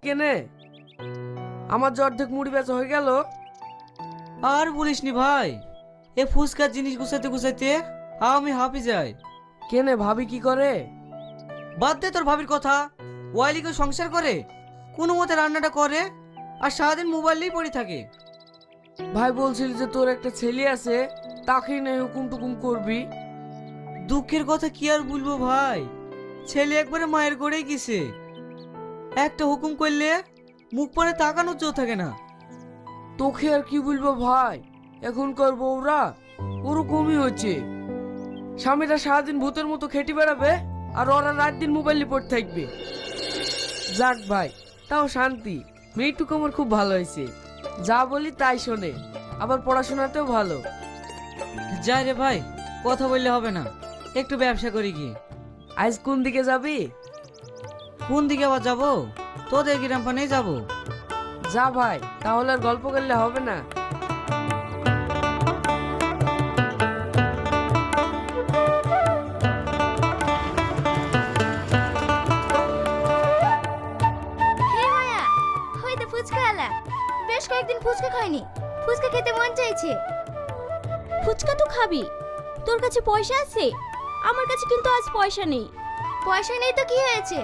কেনে আমার যে অর্ধেক মুড়ি বেচা হয়ে গেল। আর বলিসনি ভাই, এ ফুচকার জিনিস গুছাইতে গুছাইতে আমি হাঁপি যাই। কেনে ভাবি কি করে? বাদ দে তোর ভাবির কথা। ওয়াইলিকে সংসার করে, কোনো মতে রান্নাটা করে, আর সারাদিন মোবাইল নিয়েই পড়ে থাকে। ভাই বলছিল যে তোর একটা ছেলে আছে, তাকেই নাই হুকুম টুকুম করবি। দুঃখের কথা কি আর বলবো ভাই, ছেলে একবারে মায়ের গড়েই গেছে। একটা হুকুম করলে মুখ পরে তাকানোর জো থাকে না। তোকে আর কি বলবো ভাই, এখনকার বউরা ওরকমই হচ্ছে। স্বামীরা সারাদিন ভূতের মতো খেটে বেড়াবে আর ওরা রাত দিন মোবাইল নিয়ে পড়ে থাকবে। যাক ভাই, তাও শান্তি। মেয়েটুকু আমার খুব ভালো হয়েছে, যা বলি তাই শোনে, আবার পড়াশোনাতেও ভালো। যাই রে ভাই, কথা বললে হবে না, একটু ব্যবসা করি কি। আজ কোন দিকে যাবি? কোন দিকে আবার যাবো? তোদের গ্রাম পানে যাবো। যা ভাই, তাহলে আর গল্প করলে হবে না। হে মায়া, ওই তো ফুচকা আলা। বেশ কয়েকদিন ফুচকা খাইনি, ফুচকা খেতে মন চাইছে। ফুচকা তো খাবি, তোর কাছে পয়সা আছে? আমার কাছে কিন্তু আজ পয়সা নেই। পয়সা নেই তো কি হয়েছে,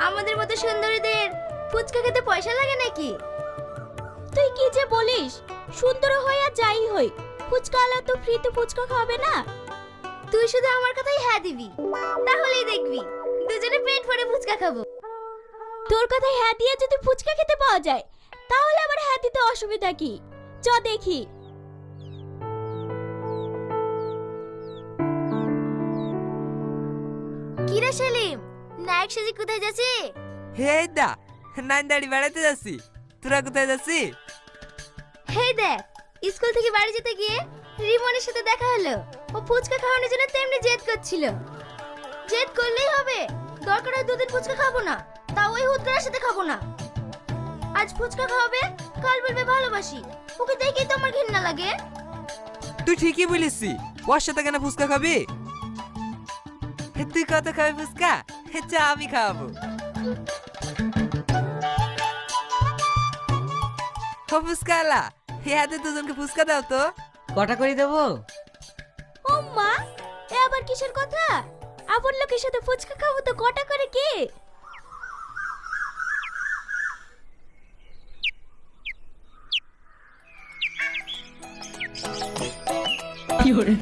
আমাদের মতো সুন্দরীদের ফুচকা খেতে পয়সা লাগে নাকি? তুই কি যে বলিস, সুন্দর হই আর যাই হই, ফুচকা আলা তো ফ্রিতে ফুচকা খাবে না। তুই শুধু আমার কথাই হ্যাঁ দিবি, তাহলেই দেখবি দুজনে পেট ভরে ফুচকা খাবো। তোর কথাই হ্যাঁ দিয়ে যদি ফুচকা খেতে পাওয়া যায়, তাহলে আবার হ্যাঁ দিতে অসুবিধা কি? চ দেখি। কিরে সেলিম, নায়ক সেজে কোথায় যাচ্ছি? হে দা, নাইনদাড়ি বেড়াতে যাচ্ছি। তোরা কোথায় যাচ্ছি? হেই দেখ, স্কুল থেকে বাড়ি যেতে গিয়ে রিমনের সাথে দেখা হলো। ও ফুচকা খাওয়ানোর জন্য তেমনি জেদ করছিল। জেদ করলেই হবে? দরকার হয় দুদিন ফুচকা খাবো না, তাও ওই হুদগার সাথে খাবো না। আজ ফুচকা খাওয়াবে, কাল বলবে ভালোবাসি। ওকে দেখেই তো আমার ঘৃণা লাগে। তুই ঠিকই বলিসি, ওর সাথে কেন ফুচকা খাবি? তুই কত খাবি ফুচকা? চা আমি খাওয়াবো। ফুচকা আলা, হাতে দুজনকে ফুচকা দাও তো। কটা করে দেবো? ও মা, এ আবার কিসের কথা? আপন লোকের সাথে ফুচকা খাবো তো কটা করে কি? কি করে